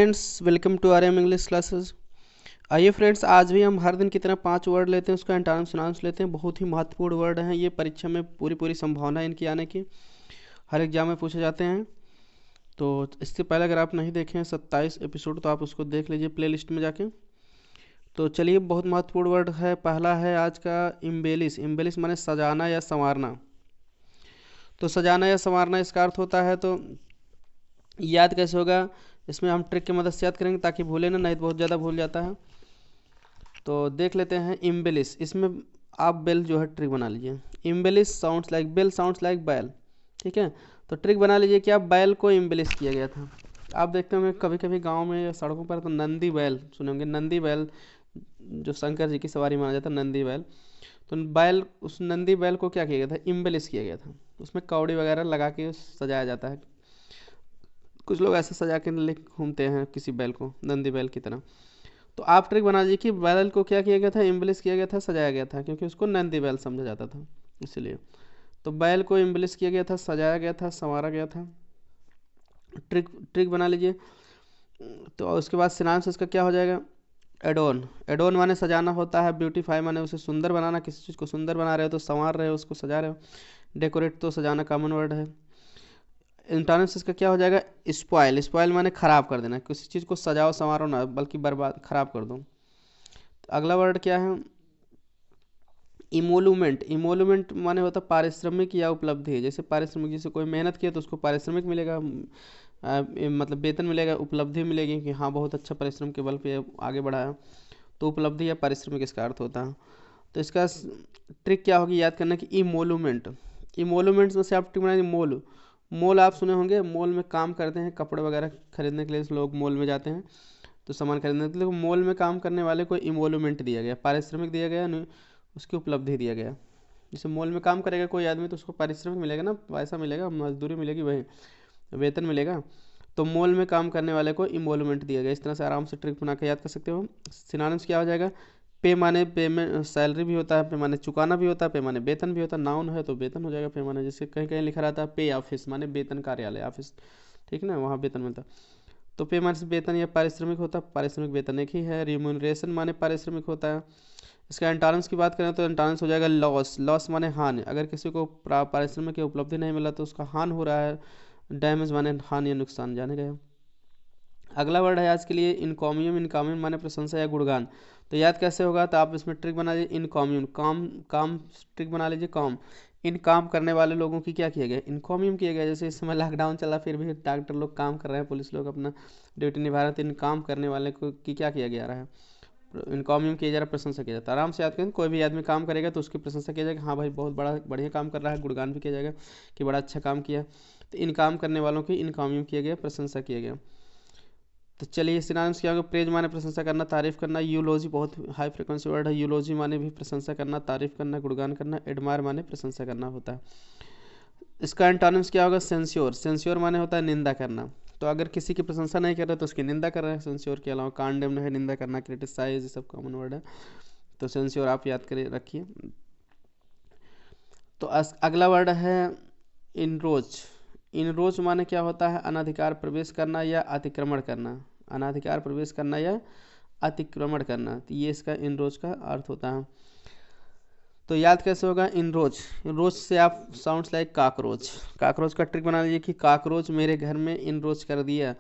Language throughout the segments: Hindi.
Friends, welcome to R M English classes. आइए फ्रेंड्स, आज भी हम हर दिन की तरह 5 वर्ड लेते हैं, उसका एंटोनिम सिनोनिम्स लेते हैं। बहुत ही महत्वपूर्ण वर्ड हैं ये, परीक्षा में पूरी पूरी संभावना है इनकी आने की, हर एग्जाम में पूछे जाते हैं। तो इससे पहले अगर आप नहीं देखें 27 एपिसोड तो आप उसको देख लीजिए प्लेलिस्ट में जाके। तो चलिए, बहुत महत्वपूर्ण वर्ड है, पहला है आज का इम्बेलिश। इम्बेलिश माने सजाना या संवारना। तो सजाना या संवारना इसका अर्थ होता है, तो याद कैसे होगा, इसमें हम ट्रिक की मदद से याद करेंगे ताकि भूले ना, नहीं तो बहुत ज़्यादा भूल जाता है। तो देख लेते हैं इम्बेलिश। इसमें आप बेल जो है ट्रिक बना लीजिए। Embellish sounds like bell, sounds like बैल। ठीक है, तो ट्रिक बना लीजिए कि आप बैल को इम्बेलिश किया गया था। आप देखते होंगे कभी कभी गांव में या सड़कों पर तो नंदी बैल सुने होंगे। नंदी बैल जो शंकर जी की सवारी माना जाता है, नंदी बैल। तो बैल, उस नंदी बैल को क्या किया गया था, इम्बेलिश किया गया था। उसमें कौड़ी वगैरह लगा के सजाया जाता है। कुछ लोग ऐसे सजा के ले घूमते हैं किसी बैल को, नंदी बैल की तरह। तो आप ट्रिक बना लीजिए कि बैल को क्या किया गया था, इम्बलिश किया गया था, सजाया गया था, क्योंकि उसको नंदी बैल समझा जाता था इसलिए। तो बैल को इम्बलिश किया गया था, सजाया गया था, संवारा गया था। ट्रिक ट्रिक बना लीजिए। तो उसके बाद सिनोनिम्स इसका क्या हो जाएगा, एडोन। एडोन माने सजाना होता है, ब्यूटीफाई माने उसे सुंदर बनाना, किसी चीज़ को सुंदर बना रहे हो तो संवार रहे हो, उसको सजा रहे हो। डेकोरेट तो सजाना कॉमन वर्ड है। इंटोनिम्स इसका क्या हो जाएगा, स्पॉइल। स्पॉइल माने खराब कर देना, किसी चीज़ को सजाओ संवारो ना, बल्कि बर्बाद खराब कर दो। अगला वर्ड क्या है, इमोलूमेंट। इमोलूमेंट माने होता है पारिश्रमिक या उपलब्धि। जैसे पारिश्रमिक, जैसे कोई मेहनत किया तो उसको पारिश्रमिक मिलेगा, मतलब वेतन मिलेगा, उपलब्धि मिलेगी कि हाँ बहुत अच्छा परिश्रम के बल पे आगे बढ़ा है, तो उपलब्धि या पारिश्रमिक इसका अर्थ होता है। तो इसका ट्रिक क्या होगी याद करना कि इमोलूमेंट। इमोलूमेंट्स में से आप ट्रिक बनाएंगे मोल। मोल आप सुने होंगे, मोल में काम करते हैं, कपड़े वगैरह खरीदने के लिए लोग मोल में जाते हैं, तो सामान खरीदने के लिए मोल में काम करने वाले को इमोलूमेंट दिया गया, पारिश्रमिक दिया गया, उसकी उपलब्धि दिया गया। जैसे मॉल में काम करेगा कोई आदमी तो उसको पारिश्रमिक मिलेगा ना, पैसा मिलेगा, मजदूरी मिलेगी, वही वेतन मिलेगा। तो मॉल में काम करने वाले को इमोलूमेंट दिया गया। इस तरह से आराम से ट्रिक बना के याद कर सकते हो। सिनोनिम्स क्या हो जाएगा, पे माने पेमेंट, सैलरी भी होता है, पे माने चुकाना भी होता है, पे माने वेतन भी होता है। नाउन है तो वेतन हो जाएगा पे माने, जैसे कहीं कहीं लिखा रहता है पे ऑफिस माने वेतन कार्यालय, ऑफिस, ठीक ना, वहाँ वेतन मिलता है। तो पे माने वेतन या पारिश्रमिक होता है, पारिश्रमिक वेतन एक ही है। रिम्यूनरेशन माने पारिश्रमिक होता है। इसका एंटोनिम्स की बात करें तो एंटोनिम्स हो जाएगा लॉस। लॉस माने हानि, अगर किसी को पारिश्रमिक की उपलब्धि नहीं मिला तो उसका हानि हो रहा है। डैमेज माने हानि या नुकसान, जाने गए। अगला वर्ड है आज के लिए इनकॉम्यूम। इनकॉम्यूम माने प्रशंसा या गुणगान। तो याद कैसे होगा, तो आप इसमें ट्रिक बना लीजिए, इनकॉम्यूम काम काम, ट्रिक बना लीजिए काम। इन काम करने वाले लोगों की क्या किया गया, इनकॉम्यूम किया गया। जैसे इस समय लॉकडाउन चला फिर भी डॉक्टर लोग काम कर रहे हैं, पुलिस लोग अपना ड्यूटी निभा रहे हैं, तो इन काम करने वाले को की क्या किया गया रहा है, इनकॉम्यूम किया जा रहा है, प्रशंसा किया जाता है। आराम से याद करें, कोई भी आदमी काम करेगा तो उसकी प्रशंसा किया जाएगा, हाँ भाई बहुत बड़ा बढ़िया काम कर रहा है, गुणगान भी किया जाएगा कि बड़ा अच्छा काम किया। तो इन काम करने वालों की इनकॉम्यूम किया गया, प्रशंसा किया गया। तो चलिए सिनोनिम्स क्या होगा, प्रेज माने प्रशंसा करना, तारीफ करना। यूलोजी बहुत हाई फ्रिक्वेंसी वर्ड है, यूलोजी माने भी प्रशंसा करना, तारीफ करना, गुणगान करना। एडमायर माने प्रशंसा करना होता है। इसका एंटोनिम्स क्या होगा, सेंस्योर। सेंस्योर माने होता है निंदा करना। तो अगर किसी की प्रशंसा नहीं कर रहे तो उसकी निंदा कर रहे हैं। सेंस्योर के अलावा कांडेम है, निंदा करना, क्रिटिसाइज, ये सब कॉमन वर्ड है। तो सेंस्योर आप याद करिए, रखिए। तो अगला वर्ड है इनरोच। इनरोच माने क्या होता है, अनाधिकार प्रवेश करना या अतिक्रमण करना। अनाधिकार प्रवेश करना या अतिक्रमण करना, तो ये इसका इनरोच का अर्थ होता है। तो याद कैसे होगा, इनरोच। इनरोच से आप साउंड्स लाइक काकरोच। काकरोच का ट्रिक बना लीजिए कि काकरोच मेरे घर में इनरोच कर दिया,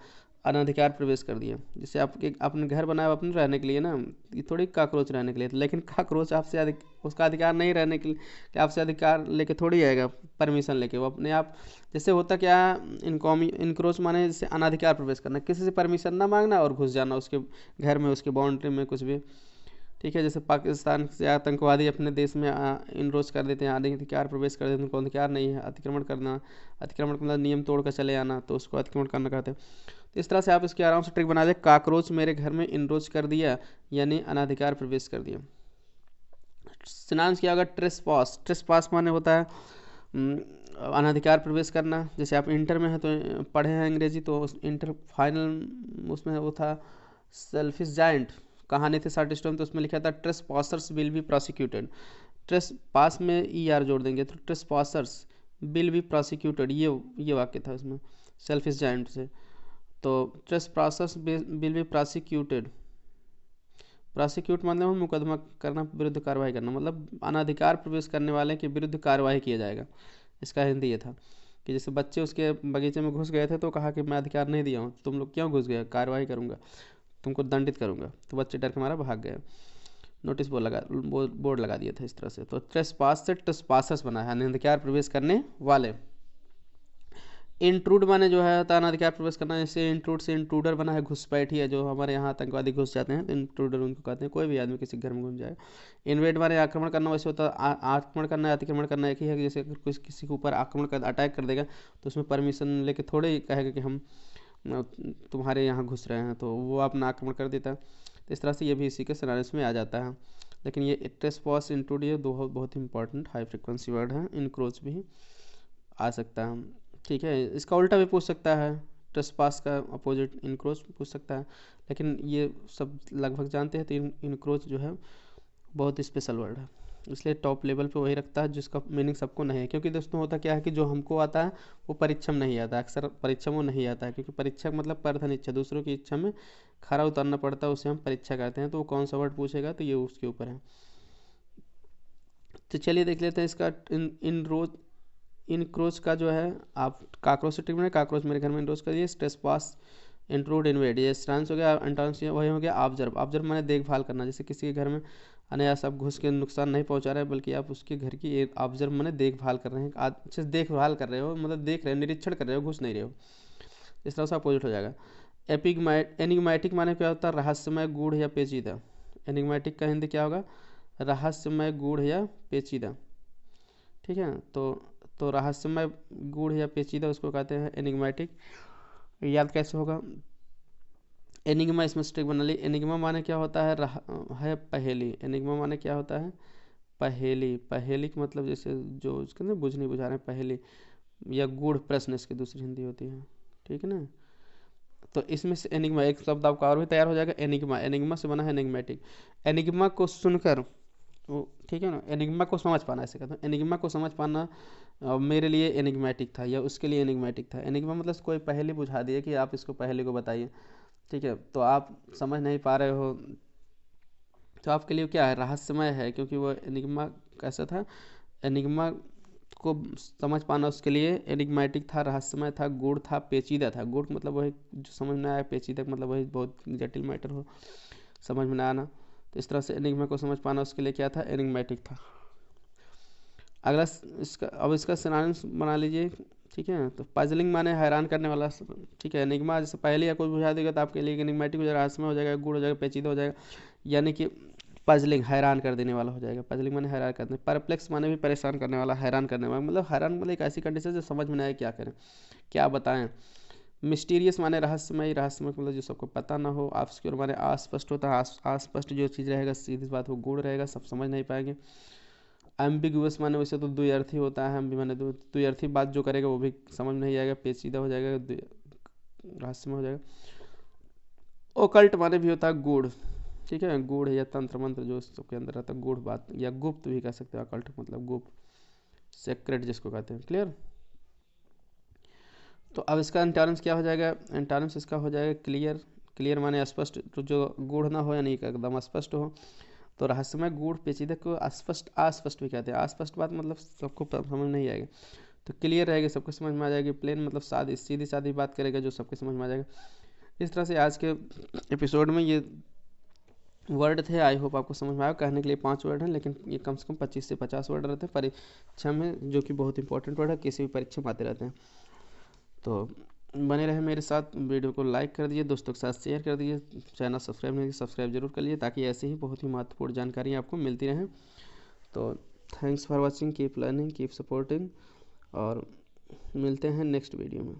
अनधिकार प्रवेश कर दिया। जैसे आपके अपने घर बनाया अपने रहने के लिए ना, ये थोड़ी काकरोच रहने के लिए, लेकिन काकरोच आपसे अधिक उसका अधिकार नहीं रहने के लिए, कि आपसे अधिकार लेके थोड़ी आएगा, परमिशन लेके वो अपने आप। जैसे होता क्या, इनक्रोच माने जैसे अनाधिकार प्रवेश करना, किसी से परमिशन ना मांगना और घुस जाना उसके घर में, उसके बाउंड्री में कुछ भी। ठीक है, जैसे पाकिस्तान से आतंकवादी अपने देश में इनरोच कर देते हैं, अनाधिकार प्रवेश कर देते हैं, उनको अधिकार नहीं है। अतिक्रमण करना, अतिक्रमण मतलब नियम तोड़ कर चले आना, तो उसको अतिक्रमण करना कहते हैं। तो इस तरह से आप इसकी आराम से ट्रिक बना दे, काकरोच मेरे घर में इनरोच कर दिया, यानी अनाधिकार प्रवेश कर दिया। सिनोनिम्स क्या होगा, ट्रेसपास। ट्रेसपास माने होता है अनाधिकार प्रवेश करना। जैसे आप इंटर में हैं तो पढ़े हैं अंग्रेजी, तो इंटर फाइनल उसमें वो था सेल्फिश जायंट, कहानी थी शार्ट स्टोरी, तो उसमें लिखा था trespassers will be prosecuted. Trespass में ई आर जोड़ देंगे तो trespassers will be prosecuted, ये वाक्य था उसमें सेल्फिश जायंट से। तो trespassers will be prosecuted. Prosecute मतलब मुकदमा करना, विरुद्ध कार्रवाई करना, मतलब अनाधिकार प्रवेश करने वाले के विरुद्ध कार्रवाई किया जाएगा। इसका हिंदी ये था कि जैसे बच्चे उसके बगीचे में घुस गए थे तो कहा कि मैं अधिकार नहीं दिया हूँ, तुम लोग क्यों घुस गए, कार्रवाई करूँगा, तुमको दंडित करूँगा। तो बच्चे डर के मारा भाग गए। नोटिस बोर्ड लगा दिया था इस तरह से। तो ट्रेसपास से ट्रेसपासर्स बना है, अनाधिकार प्रवेश करने वाले। इंट्रूड माने जो है होता है अनाधिकार प्रवेश करना, जैसे इंट्रूड से इंट्रूडर बना है, घुसपैठी है, जो हमारे यहाँ आतंकवादी घुस जाते हैं तो इंट्रूडर उनको कहते हैं, कोई भी आदमी किसी घर में घुस जाए। इन्वेड माने आक्रमण करना, वैसे होता है आक्रमण करना, अतिक्रमण करना एक ही है कि जैसे अगर कुछ किसी के ऊपर आक्रमण कर अटैक कर देगा तो उसमें परमिशन लेके थोड़े ही कहेगा कि हम तुम्हारे यहाँ घुस रहे हैं, तो वो अपना आक्रमण कर देता है। तो इस तरह से ये भी इसी के सिनारियोस में आ जाता है। लेकिन ये ट्रेसपास, इंट्रूड, ये दो बहुत ही इंपॉर्टेंट हाई फ्रिक्वेंसी वर्ड हैं। इनक्रोच भी आ सकता है, ठीक है। इसका उल्टा भी पूछ सकता है, ट्रेसपास का अपोजिट इनक्रोच पूछ सकता है, लेकिन ये सब लगभग जानते हैं। तो इनक्रोच जो है बहुत स्पेशल वर्ड है, इसलिए टॉप लेवल पे वही रखता है जिसका मीनिंग सबको नहीं है। क्योंकि दोस्तों होता क्या है कि जो हमको आता है वो परीक्षा में नहीं आता, अक्सर परीक्षा में नहीं आता है, क्योंकि परीक्षा मतलब परधन इच्छा, दूसरों की इच्छा में खरा उतरना पड़ता है, उसे हम परीक्षा कहते हैं। तो वो कौन सा वर्ड पूछेगा तो ये उसके ऊपर है। तो चलिए देख लेते हैं इसका इनक्रोच का जो है, आप काकरोच से ट्रिक में, काकरोच मेरे घर में इनक्रोच करिए, ट्रेसपास, इंट्रूड, इन्वेड, ये स्ट्रांस हो गया। अंटांस वही हो गया ऑब्जर्व। ऑब्जर्व मैंने देखभाल करना, जैसे किसी के घर में अनायास आप घुस के नुकसान नहीं पहुंचा रहे, बल्कि आप उसके घर की एक ऑब्जर्व मैंने देखभाल कर रहे हैं, अच्छे से देखभाल कर रहे हो, मतलब देख रहे हो, निरीक्षण कर रहे हो, घुस नहीं रहे हो। इस तरह से अपोजिट हो जाएगा। एनिग्मेटिक माने क्या होता है, रहस्यमय, गूढ़ या पेचीदा। एनिग्मेटिक का हिंदी क्या होगा, रहस्यमय, गूढ़ या पेचीदा, ठीक है। तो रहस्यमय, गूढ़ या पेचीदा उसको कहते हैं एनिग्मेटिक। याद कैसे होगा, एनिग्मा, इसमें स्ट्रिक बना ली। एनिग्मा माने क्या होता है, है पहेली। एनिग्मा माने क्या होता है, पहेली। पहेली का मतलब जैसे जो उसके अंदर बुझ नहीं बुझा रहे हैं, पहेली या गूढ़ प्रश्न इसकी दूसरी हिंदी होती है, ठीक है ना। तो इसमें से एनिग्मा एक शब्द आपका और भी तैयार हो जाएगा, एनिग्मा। एनिग्मा से बना है एनिग्मेटिक। एनिग्मा को सुनकर, तो ठीक है ना, एनिग्मा को समझ पाना, ऐसे कहते हैं। एनिग्मा को समझ पाना मेरे लिए एनिग्मेटिक था, या उसके लिए एनिग्मेटिक था। एनिग्मा मतलब कोई पहेली बुझा दिए कि आप इसको पहेली को बताइए, ठीक है, तो आप समझ नहीं पा रहे हो, तो आपके लिए क्या है, रहस्यमय है, क्योंकि वो एनिग्मा कैसा था, एनिग्मा को समझ पाना उसके लिए एनिग्मेटिक था, रहस्यमय था, गूढ़ था, पेचीदा था। गूढ़ मतलब वही जो समझ में आया, पेचीदा मतलब वही बहुत जटिल मैटर हो, समझ में ना आना। तो इस तरह से एनिग्मा को समझ पाना उसके लिए क्या था, एनिग्मेटिक था। अगला इसका, अब इसका सिनोनिम्स बना लीजिए, ठीक है। तो पजलिंग माने हैरान करने वाला, ठीक है। एनिग्मा जैसे पहले या कुछ बुझा देगा तो आपके लिए एनिग्मेटिक हो जाएगा, रहस्यमय हो जाएगा, गूढ़ हो जाएगा, पेचीदा हो जाएगा, यानी कि पजलिंग हैरान कर देने वाला हो जाएगा। पजलिंग माने हैरान करने, परप्लेक्स माने भी परेशान करने वाला, हैरान करने वाला, मतलब हैरान मतलब एक ऐसी कंडीशन जो समझ में ना आए क्या करें, क्या बताएं। मिस्टीरियस माने रहस्यमय, रहस्यमय मतलब जो सबको पता ना हो। ऑब्सक्योर माने अस्पष्ट होता है, अस्पष्ट जो चीज़ रहेगा, सीधी बात वो गूढ़ रहेगा, सब समझ नहीं पाएंगे। एम्बिगुअस माने वैसे तो द्व्यर्थी होता है, एम्बी माने द्व्यर्थी बात जो करेगा वो भी समझ में नहीं आएगा, पेचीदा हो जाएगा, रहस्यमय हो जाएगा। ओकल्ट माने भी होता है गूढ़, ठीक है, गूढ़ या तंत्र मंत्र जो सबके अंदर रहता है, गूढ़ बात, या गुप्त भी कह सकते हैं। अकल्ट मतलब गुप्त, सेक्रेट जिसको कहते हैं, क्लियर। तो अब इसका एंटोनिम्स क्या हो जाएगा, एंटोनिम्स इसका हो जाएगा क्लियर। क्लियर माने स्पष्ट, तो जो गूढ़ ना हो, यानी एकदम स्पष्ट हो। तो रहस्यमय, गूढ़, पेचीदा को अस्पष्ट, अस्पष्ट भी कहते हैं। अस्पष्ट बात मतलब सबको समझ नहीं आएगा, तो क्लियर रहेगी, सबको समझ में आ जाएगी। प्लेन मतलब सादी, सीधी सादी बात करेगा जो सबको समझ में आ जाएगा। इस तरह से आज के एपिसोड में ये वर्ड थे। आई होप आपको समझ में आया। कहने के लिए 5 वर्ड हैं, लेकिन ये कम से कम 25 से 50 वर्ड रहते हैं परीक्षा में, जो कि बहुत इंपॉर्टेंट वर्ड है, किसी भी परीक्षा में आते रहते हैं। तो बने रहे मेरे साथ, वीडियो को लाइक कर दीजिए, दोस्तों के साथ शेयर कर दीजिए, चैनल सब्सक्राइब नहीं सब्सक्राइब जरूर कर लीजिए, ताकि ऐसे ही बहुत ही महत्वपूर्ण जानकारी आपको मिलती रहें। तो thanks for watching, keep learning, keep supporting, और मिलते हैं नेक्स्ट वीडियो में।